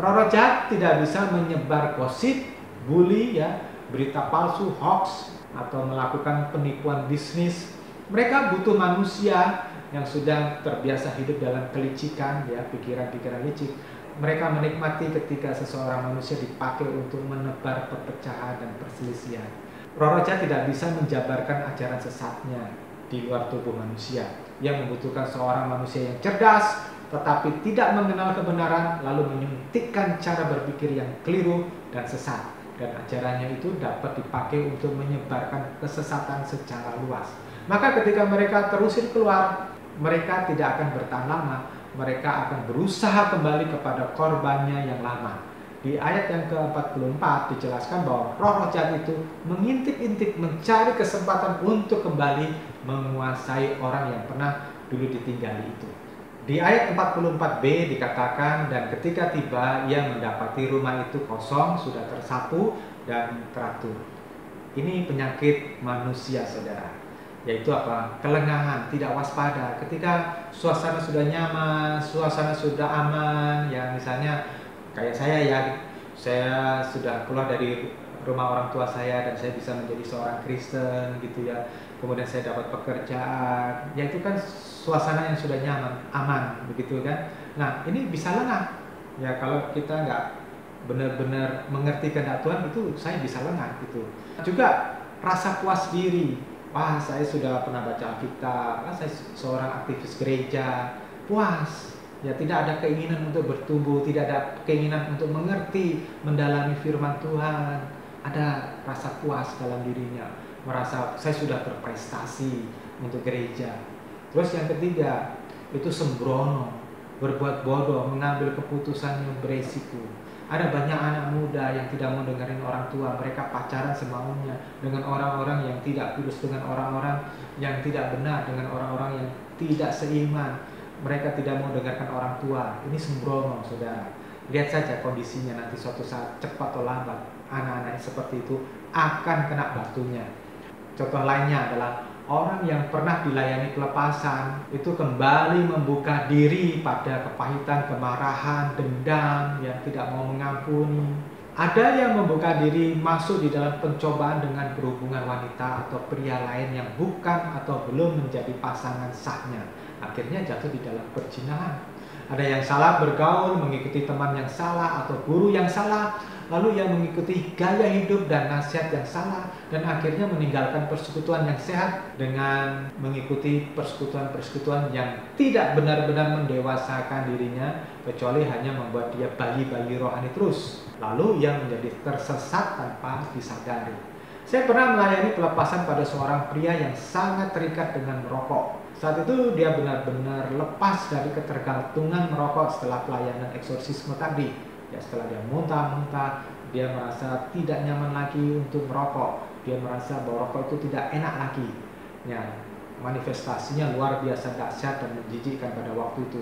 Roh jahat tidak bisa menyebar gosip, bully ya, berita palsu, hoax atau melakukan penipuan bisnis. Mereka butuh manusia yang sudah terbiasa hidup dalam kelicikan ya, pikiran-pikiran licik. Mereka menikmati ketika seseorang manusia dipakai untuk menebar perpecahan dan perselisihan. Roh jahat tidak bisa menjabarkan ajaran sesatnya di luar tubuh manusia, yang membutuhkan seorang manusia yang cerdas tetapi tidak mengenal kebenaran, lalu menyuntikkan cara berpikir yang keliru dan sesat, dan ajarannya itu dapat dipakai untuk menyebarkan kesesatan secara luas. Maka ketika mereka terusir keluar, mereka tidak akan bertahan lama. Mereka akan berusaha kembali kepada korbannya yang lama. Di ayat yang ke-44 dijelaskan bahwa roh jahat itu mengintip-intip mencari kesempatan untuk kembali menguasai orang yang pernah dulu ditinggali itu. Di ayat 44b dikatakan, dan ketika tiba ia mendapati rumah itu kosong, sudah tersapu dan teratur. Ini penyakit manusia saudara, yaitu apa? Kelengahan, tidak waspada. Ketika suasana sudah nyaman, suasana sudah aman, ya misalnya kayak saya ya, saya sudah keluar dari rumah orang tua saya dan saya bisa menjadi seorang Kristen gitu ya. Kemudian saya dapat pekerjaan, ya itu kan suasana yang sudah nyaman, aman begitu kan. Nah ini bisa lengah ya kalau kita nggak benar-benar mengerti kehendak Tuhan, itu saya bisa lengah gitu. Juga rasa puas diri, Wah, saya sudah pernah baca Alkitab, saya seorang aktivis gereja, puas. Ya, tidak ada keinginan untuk bertumbuh, tidak ada keinginan untuk mengerti, mendalami firman Tuhan. Ada rasa puas dalam dirinya, merasa saya sudah berprestasi untuk gereja. Terus yang ketiga, itu sembrono, berbuat bodoh, mengambil keputusan yang beresiko. Ada banyak anak muda yang tidak mau dengerin orang tua, mereka pacaran semaunya dengan orang-orang yang tidak kudus, dengan orang-orang yang tidak benar, dengan orang-orang yang tidak seiman. Mereka tidak mau dengarkan orang tua. Ini sembrono, saudara. Lihat saja kondisinya nanti suatu saat, cepat atau lambat, anak-anak seperti itu akan kena batunya. Contoh lainnya adalah orang yang pernah dilayani pelepasan itu kembali membuka diri pada kepahitan, kemarahan, dendam, yang tidak mau mengampuni. Ada yang membuka diri masuk di dalam pencobaan dengan berhubungan wanita atau pria lain yang bukan atau belum menjadi pasangan sahnya. Akhirnya jatuh di dalam perzinahan. Ada yang salah bergaul, mengikuti teman yang salah atau guru yang salah, lalu ia mengikuti gaya hidup dan nasihat yang salah, dan akhirnya meninggalkan persekutuan yang sehat dengan mengikuti persekutuan-persekutuan yang tidak benar-benar mendewasakan dirinya, kecuali hanya membuat dia bayi-bayi rohani terus. Lalu ia menjadi tersesat tanpa disadari. Saya pernah melayani pelepasan pada seorang pria yang sangat terikat dengan merokok. Saat itu dia benar-benar lepas dari ketergantungan merokok setelah pelayanan eksorsisme tadi. Ya, setelah dia muntah-muntah, dia merasa tidak nyaman lagi untuk merokok. Dia merasa bahwa rokok itu tidak enak lagi. Ya, manifestasinya luar biasa dahsyat dan menjijikkan pada waktu itu.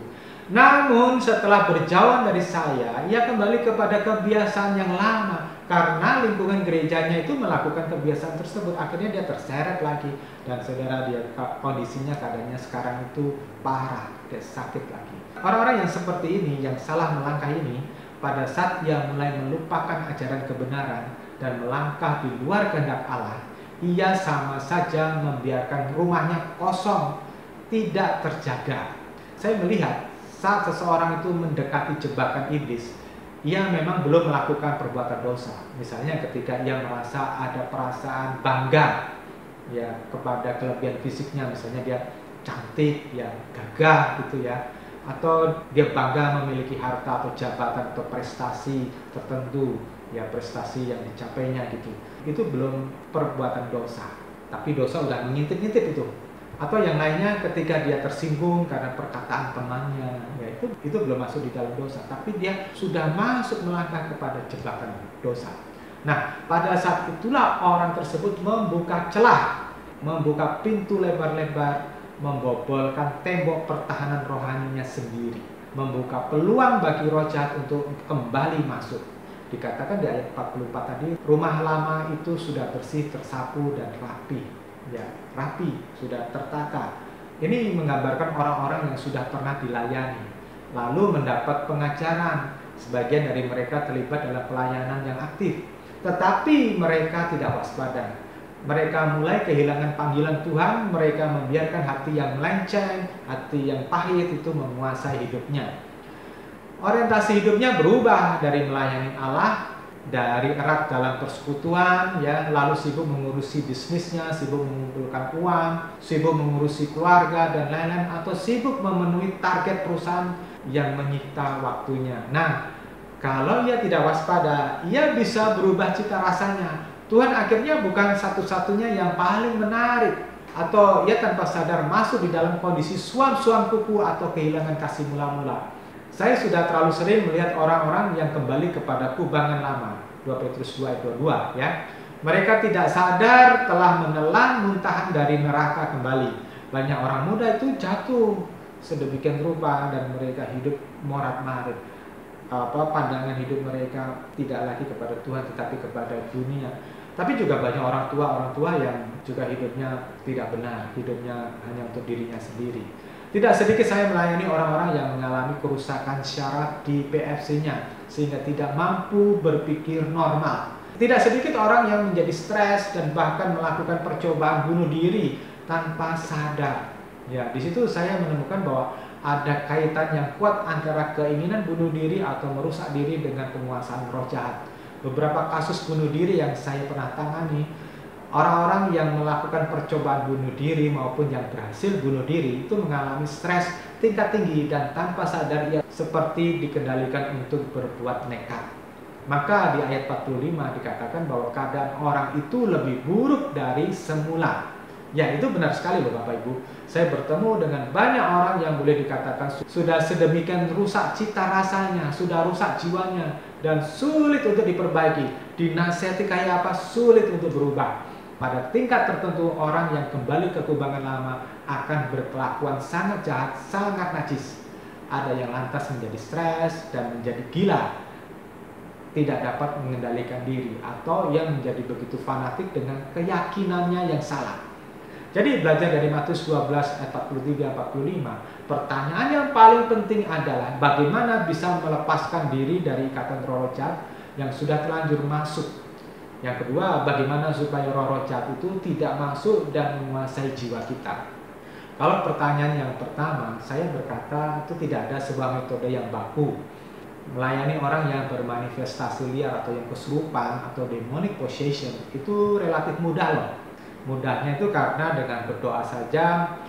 Namun setelah berjauhan dari saya, ia kembali kepada kebiasaan yang lama. Karena lingkungan gerejanya itu melakukan kebiasaan tersebut, akhirnya dia terseret lagi. Dan saudara, dia kondisinya keadaannya sekarang itu parah, dia sakit lagi. Orang-orang yang seperti ini, yang salah melangkah ini, pada saat ia mulai melupakan ajaran kebenaran dan melangkah di luar kehendak Allah, ia sama saja membiarkan rumahnya kosong, tidak terjaga. Saya melihat saat seseorang itu mendekati jebakan iblis, ia memang belum melakukan perbuatan dosa. Misalnya ketika ia merasa ada perasaan bangga ya kepada kelebihan fisiknya, misalnya dia cantik, ya gagah gitu ya, atau dia bangga memiliki harta atau jabatan atau prestasi tertentu, ya prestasi yang dicapainya gitu. Itu belum perbuatan dosa, tapi dosa udah mengintip-ngintip itu. Atau yang lainnya ketika dia tersinggung karena perkataan temannya, ya itu belum masuk di dalam dosa, tapi dia sudah masuk melangkah kepada jebakan dosa. Nah, pada saat itulah orang tersebut membuka celah, membuka pintu lebar-lebar, membobolkan tembok pertahanan rohaninya sendiri, membuka peluang bagi roh jahat untuk kembali masuk. Dikatakan di ayat 44 tadi, rumah lama itu sudah bersih, tersapu dan rapi. Ya, rapi, sudah tertata. Ini menggambarkan orang-orang yang sudah pernah dilayani, lalu mendapat pengajaran. Sebagian dari mereka terlibat dalam pelayanan yang aktif, tetapi mereka tidak waspada. Mereka mulai kehilangan panggilan Tuhan. Mereka membiarkan hati yang melenceng, hati yang pahit itu menguasai hidupnya. Orientasi hidupnya berubah dari melayani Allah, dari erat dalam persekutuan, ya, lalu sibuk mengurusi bisnisnya, sibuk mengumpulkan uang, sibuk mengurusi keluarga dan lain-lain, atau sibuk memenuhi target perusahaan yang menyita waktunya. Nah, kalau ia tidak waspada, ia bisa berubah cita rasanya. Tuhan akhirnya bukan satu-satunya yang paling menarik, atau ia tanpa sadar masuk di dalam kondisi suam-suam kuku atau kehilangan kasih mula-mula. Saya sudah terlalu sering melihat orang-orang yang kembali kepada kubangan lama. 2 Petrus 2 ayat 22 ya. Mereka tidak sadar telah menelan muntahan dari neraka kembali. Banyak orang muda itu jatuh sedemikian rupa dan mereka hidup morat-marit. Pandangan hidup mereka tidak lagi kepada Tuhan tetapi kepada dunia. Tapi juga banyak orang tua yang juga hidupnya tidak benar, hidupnya hanya untuk dirinya sendiri. Tidak sedikit saya melayani orang-orang yang mengalami kerusakan syaraf di PFC-nya sehingga tidak mampu berpikir normal. Tidak sedikit orang yang menjadi stres dan bahkan melakukan percobaan bunuh diri tanpa sadar. Ya, di situ saya menemukan bahwa ada kaitan yang kuat antara keinginan bunuh diri atau merusak diri dengan penguasaan roh jahat. Beberapa kasus bunuh diri yang saya pernah tangani, Orang-orang yang melakukan percobaan bunuh diri maupun yang berhasil bunuh diri itu mengalami stres tingkat tinggi dan tanpa sadar ia seperti dikendalikan untuk berbuat nekat. Maka di ayat 45 dikatakan bahwa keadaan orang itu lebih buruk dari semula. Ya, itu benar sekali loh Bapak Ibu. Saya bertemu dengan banyak orang yang boleh dikatakan sudah sedemikian rusak cita rasanya, sudah rusak jiwanya, dan sulit untuk diperbaiki. Dinasihati kayak apa, sulit untuk berubah. Pada tingkat tertentu, orang yang kembali ke kubangan lama akan berkelakuan sangat jahat, sangat najis. Ada yang lantas menjadi stres dan menjadi gila, tidak dapat mengendalikan diri, atau yang menjadi begitu fanatik dengan keyakinannya yang salah. Jadi belajar dari Matius 12 ayat 43-45, pertanyaan yang paling penting adalah bagaimana bisa melepaskan diri dari ikatan roh jahat yang sudah terlanjur masuk. Yang kedua, bagaimana supaya roh jahat itu tidak masuk dan menguasai jiwa kita. Kalau pertanyaan yang pertama, saya berkata itu tidak ada sebuah metode yang baku. Melayani orang yang bermanifestasi liar atau yang kesurupan atau demonic possession itu relatif mudah loh. Mudahnya itu karena dengan berdoa saja,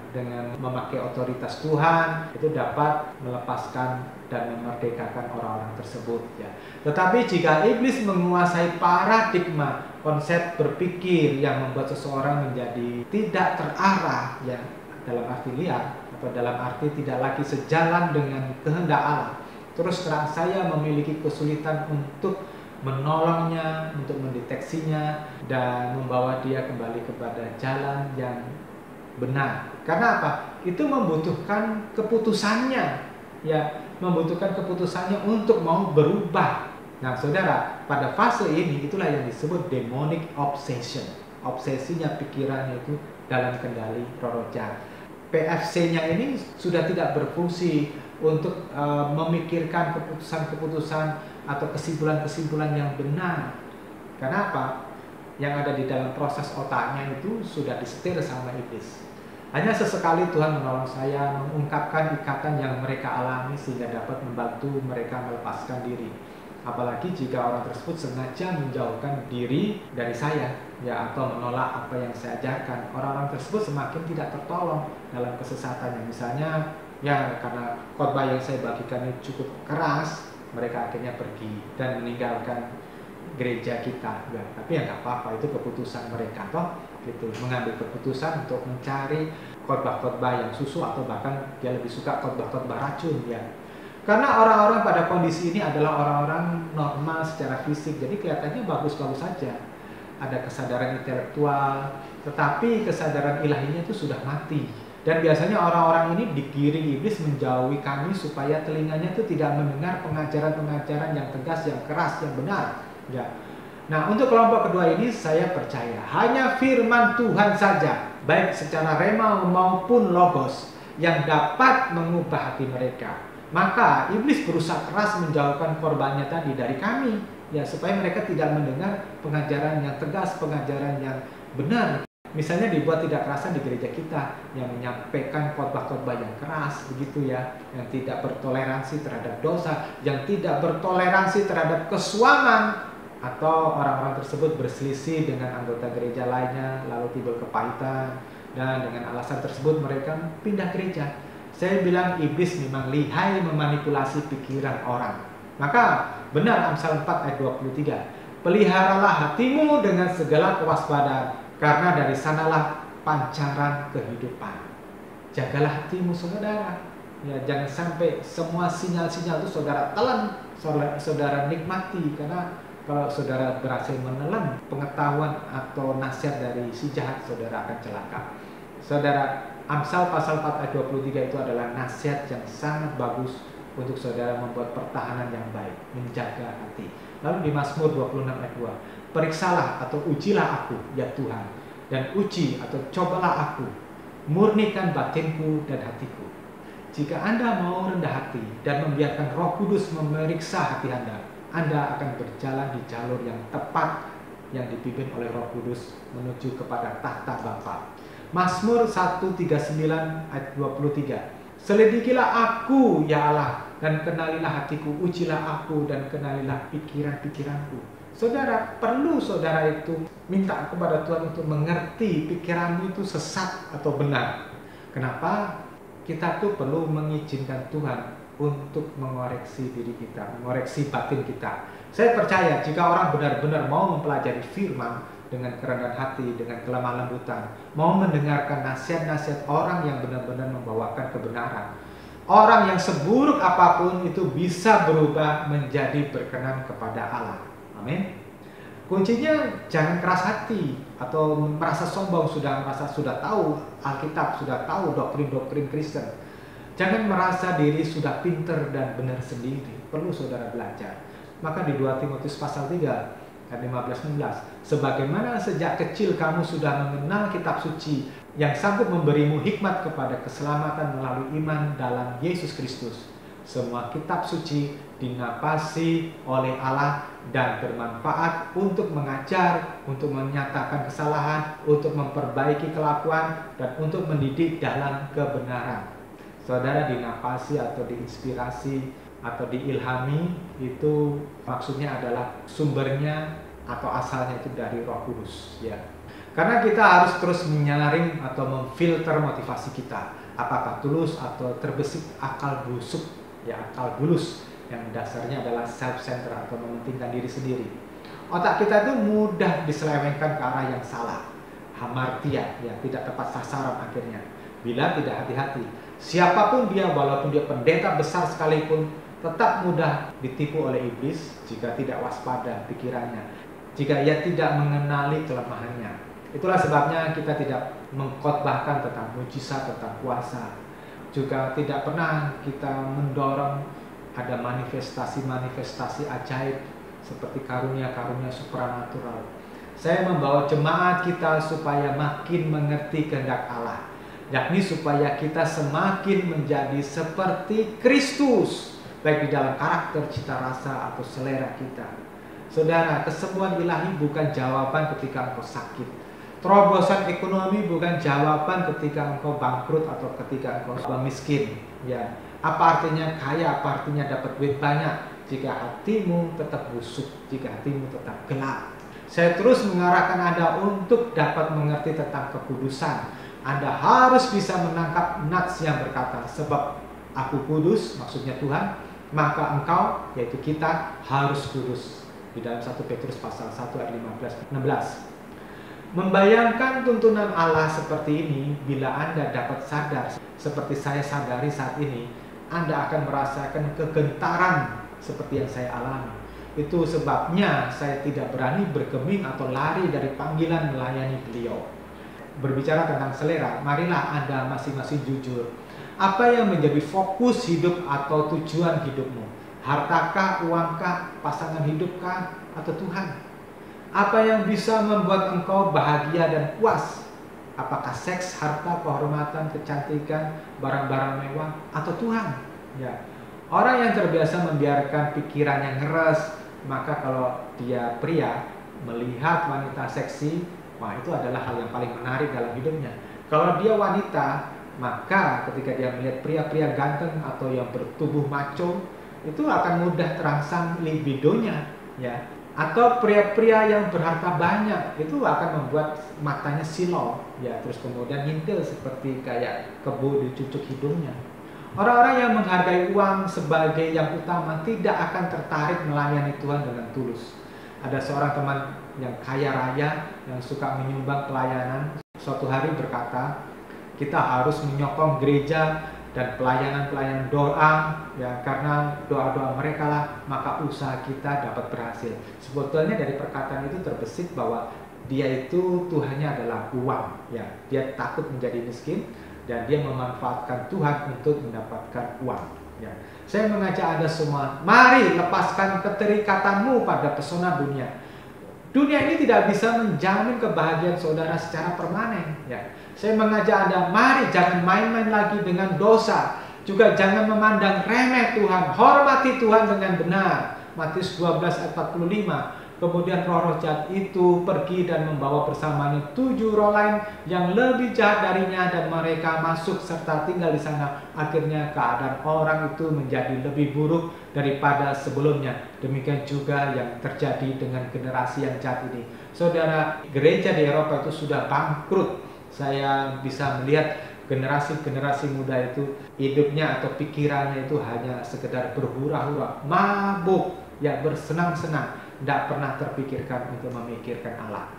dengan memakai otoritas Tuhan, itu dapat melepaskan dan memerdekakan orang-orang tersebut ya. Tetapi jika iblis menguasai paradigma konsep berpikir yang membuat seseorang menjadi tidak terarah ya, dalam arti liar atau dalam arti tidak lagi sejalan dengan kehendak Allah, terus terang saya memiliki kesulitan untuk menolongnya, untuk mendeteksinya dan membawa dia kembali kepada jalan yang benar. Karena apa? Itu membutuhkan keputusannya, ya, membutuhkan keputusannya untuk mau berubah. Nah, saudara, pada fase ini itulah yang disebut demonic obsession. Obsesinya pikirannya itu dalam kendali roh jahat. PFC-nya ini sudah tidak berfungsi untuk memikirkan keputusan-keputusan atau kesimpulan-kesimpulan yang benar. Karena apa? Yang ada di dalam proses otaknya itu sudah disetir sama iblis. Hanya sesekali Tuhan menolong saya mengungkapkan ikatan yang mereka alami sehingga dapat membantu mereka melepaskan diri. Apalagi jika orang tersebut sengaja menjauhkan diri dari saya, ya, atau menolak apa yang saya ajarkan. Orang-orang tersebut semakin tidak tertolong dalam kesesatannya. Misalnya, ya, karena khotbah yang saya bagikan ini cukup keras, mereka akhirnya pergi dan meninggalkan gereja kita. Ya, tapi ya nggak apa-apa, itu keputusan mereka, toh, gitu. Mengambil keputusan untuk mencari khotbah-khotbah yang susu atau bahkan dia lebih suka khotbah-khotbah racun, ya. Karena orang-orang pada kondisi ini adalah orang-orang normal secara fisik, jadi kelihatannya bagus-bagus saja. Ada kesadaran intelektual, tetapi kesadaran ilahinya itu sudah mati. Dan biasanya orang-orang ini digiring iblis menjauhi kami supaya telinganya itu tidak mendengar pengajaran-pengajaran yang tegas, yang keras, yang benar. Ya. Nah, untuk kelompok kedua ini saya percaya hanya firman Tuhan saja, baik secara rema maupun logos, yang dapat mengubah hati mereka. Maka iblis berusaha keras menjauhkan korbannya tadi dari kami, ya, supaya mereka tidak mendengar pengajaran yang tegas, pengajaran yang benar. Misalnya dibuat tidak kerasa di gereja kita yang menyampaikan khotbah-khotbah yang keras, begitu ya, yang tidak bertoleransi terhadap dosa, yang tidak bertoleransi terhadap kesuaman, atau orang-orang tersebut berselisih dengan anggota gereja lainnya, lalu timbul kepahitan, dan dengan alasan tersebut mereka pindah gereja. Saya bilang iblis memang lihai memanipulasi pikiran orang. Maka benar Amsal 4 ayat 23, peliharalah hatimu dengan segala kewaspadaan, karena dari sanalah pancaran kehidupan. Jagalah hatimu saudara, ya, jangan sampai semua sinyal-sinyal itu saudara telan, saudara nikmati. Karena kalau saudara berhasil menelan pengetahuan atau nasihat dari si jahat, saudara akan celaka. Saudara, Amsal pasal 4 ayat 23 itu adalah nasihat yang sangat bagus untuk saudara membuat pertahanan yang baik, menjaga hati. Lalu di Mazmur 26 ayat 2, periksalah atau ujilah aku, ya Tuhan, dan uji atau cobalah aku, murnikan batinku dan hatiku. Jika Anda mau rendah hati dan membiarkan Roh Kudus memeriksa hati Anda akan berjalan di jalur yang tepat yang dipimpin oleh Roh Kudus menuju kepada tahta Bapa. Mazmur 139 ayat 23, selidikilah aku ya Allah dan kenalilah hatiku, ujilah aku dan kenalilah pikiran-pikiranku. Saudara, perlu saudara itu minta kepada Tuhan untuk mengerti pikiranmu itu sesat atau benar. Kenapa? Kita tuh perlu mengizinkan Tuhan untuk mengoreksi diri kita, mengoreksi batin kita. Saya percaya jika orang benar-benar mau mempelajari firman dengan kerendahan hati, dengan kelemah lembutan, mau mendengarkan nasihat-nasihat orang yang benar-benar membawakan kebenaran, orang yang seburuk apapun itu bisa berubah menjadi berkenan kepada Allah. Amin. Kuncinya jangan keras hati atau merasa sombong, sudah tahu Alkitab, sudah tahu doktrin-doktrin Kristen. Jangan merasa diri sudah pinter dan benar sendiri. Perlu saudara belajar. Maka di 2 Timotius pasal 3 ayat 15-16, sebagaimana sejak kecil kamu sudah mengenal kitab suci yang sanggup memberimu hikmat kepada keselamatan melalui iman dalam Yesus Kristus. Semua kitab suci dinapasi oleh Allah dan bermanfaat untuk mengajar, untuk menyatakan kesalahan, untuk memperbaiki kelakuan, dan untuk mendidik dalam kebenaran. Saudara, dinapasi atau diinspirasi atau diilhami itu maksudnya adalah sumbernya atau asalnya itu dari Roh Kudus, ya. Karena kita harus terus menyaring atau memfilter motivasi kita, apakah tulus atau terbesit akal busuk, ya, akal bulus yang dasarnya adalah self-center atau mementingkan diri sendiri. Otak kita itu mudah diselewengkan ke arah yang salah, hamartia, ya, tidak tepat sasaran akhirnya. Bila tidak hati-hati, siapapun dia, walaupun dia pendeta besar sekalipun, tetap mudah ditipu oleh iblis jika tidak waspada pikirannya, jika ia tidak mengenali kelemahannya. Itulah sebabnya kita tidak mengkhotbahkan tentang mujizat, tentang kuasa. Juga tidak pernah kita mendorong ada manifestasi-manifestasi ajaib seperti karunia-karunia supranatural. Saya membawa jemaat kita supaya makin mengerti kehendak Allah, yakni supaya kita semakin menjadi seperti Kristus, baik di dalam karakter, cita rasa, atau selera kita. Saudara, kesembuhan ilahi bukan jawaban ketika engkau sakit. Terobosan ekonomi bukan jawaban ketika engkau bangkrut atau ketika engkau miskin. Ya, apa artinya kaya? Apa artinya dapat duit banyak jika hatimu tetap busuk, jika hatimu tetap gelap? Saya terus mengarahkan Anda untuk dapat mengerti tentang kekudusan. Anda harus bisa menangkap nats yang berkata, sebab aku kudus, maksudnya Tuhan, maka engkau, yaitu kita, harus kudus. Di dalam 1 Petrus pasal 1 ayat 15-16. Membayangkan tuntunan Allah seperti ini, bila Anda dapat sadar seperti saya sadari saat ini, Anda akan merasakan kegentaran seperti yang saya alami. Itu sebabnya saya tidak berani bergeming atau lari dari panggilan melayani beliau. Berbicara tentang selera, marilah Anda masing-masing jujur. Apa yang menjadi fokus hidup atau tujuan hidupmu? Hartakah, uangkah, pasangan hidupkah, atau Tuhan? Apa yang bisa membuat engkau bahagia dan puas? Apakah seks, harta, kehormatan, kecantikan, barang-barang mewah, atau Tuhan? Ya. Orang yang terbiasa membiarkan pikirannya ngeres, maka kalau dia pria melihat wanita seksi, wah, itu adalah hal yang paling menarik dalam hidupnya. Kalau dia wanita, maka ketika dia melihat pria-pria ganteng atau yang bertubuh maco, itu akan mudah terangsang libidonya, ya. Atau pria-pria yang berharta banyak, itu akan membuat matanya silau, ya, terus kemudian ngintil seperti kayak kebo dicucuk hidungnya. Orang-orang yang menghargai uang sebagai yang utama tidak akan tertarik melayani Tuhan dengan tulus. Ada seorang teman yang kaya raya yang suka menyumbang pelayanan, suatu hari berkata, kita harus menyokong gereja dan pelayanan-pelayanan doa, ya, karena doa-doa mereka lah maka usaha kita dapat berhasil. Sebetulnya dari perkataan itu terbesit bahwa dia itu Tuhannya adalah uang, ya. Dia takut menjadi miskin dan dia memanfaatkan Tuhan untuk mendapatkan uang, ya. Saya mengajak Anda semua, mari lepaskan keterikatanmu pada pesona dunia. Dunia ini tidak bisa menjamin kebahagiaan saudara secara permanen, ya. Saya mengajak Anda, mari jangan main-main lagi dengan dosa. Juga jangan memandang remeh Tuhan. Hormati Tuhan dengan benar. Matius 12 ayat 45. Kemudian roh jahat itu pergi dan membawa bersamanya 7 roh lain yang lebih jahat darinya, dan mereka masuk serta tinggal di sana. Akhirnya keadaan orang itu menjadi lebih buruk daripada sebelumnya. Demikian juga yang terjadi dengan generasi yang jahat ini. Saudara, gereja di Eropa itu sudah bangkrut. Saya bisa melihat generasi-generasi muda itu hidupnya atau pikirannya itu hanya sekedar berhura-hura, mabuk, ya bersenang-senang, tidak pernah terpikirkan untuk memikirkan Allah.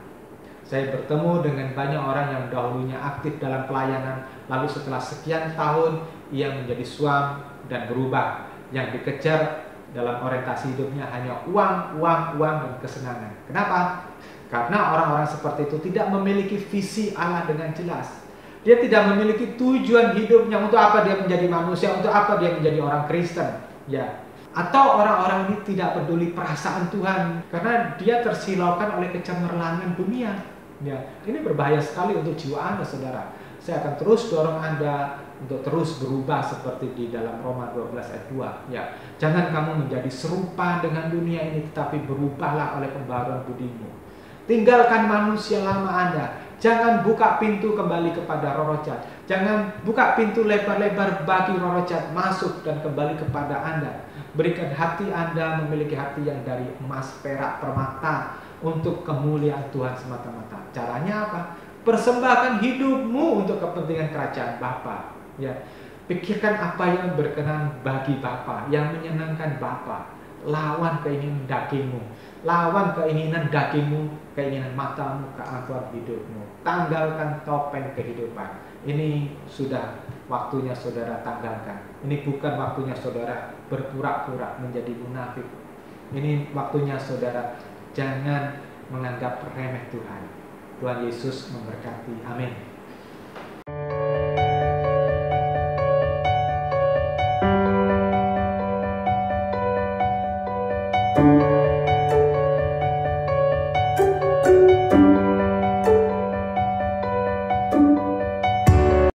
Saya bertemu dengan banyak orang yang dahulunya aktif dalam pelayanan, lalu setelah sekian tahun ia menjadi suam dan berubah. Yang dikejar dalam orientasi hidupnya hanya uang, uang, uang, dan kesenangan. Kenapa? Karena orang-orang seperti itu tidak memiliki visi Allah dengan jelas. Dia tidak memiliki tujuan hidupnya, untuk apa dia menjadi manusia, untuk apa dia menjadi orang Kristen, ya. Atau orang-orang ini tidak peduli perasaan Tuhan karena dia tersilaukan oleh kecemerlangan dunia. Ya, ini berbahaya sekali untuk jiwa Anda, saudara. Saya akan terus dorong Anda untuk terus berubah seperti di dalam Roma 12 ayat 2. Ya, jangan kamu menjadi serupa dengan dunia ini, tetapi berubahlah oleh pembaruan budimu. Tinggalkan manusia lama Anda. Jangan buka pintu kembali kepada roh jahat. Jangan buka pintu lebar-lebar bagi roh jahat masuk dan kembali kepada Anda. Berikan hati Anda memiliki hati yang dari emas, perak, permata untuk kemuliaan Tuhan semata-mata. Caranya apa? Persembahkan hidupmu untuk kepentingan kerajaan Bapa. Ya, pikirkan apa yang berkenan bagi Bapa, yang menyenangkan Bapa. Lawan keinginan dagingmu, lawan keinginan dagingmu, keinginan matamu, keangkuhan hidupmu. Tanggalkan topeng kehidupan. Ini sudah waktunya saudara tanggalkan. Ini bukan waktunya saudara berpura-pura menjadi munafik. Ini waktunya saudara jangan menganggap remeh Tuhan. Tuhan Yesus memberkati. Amin.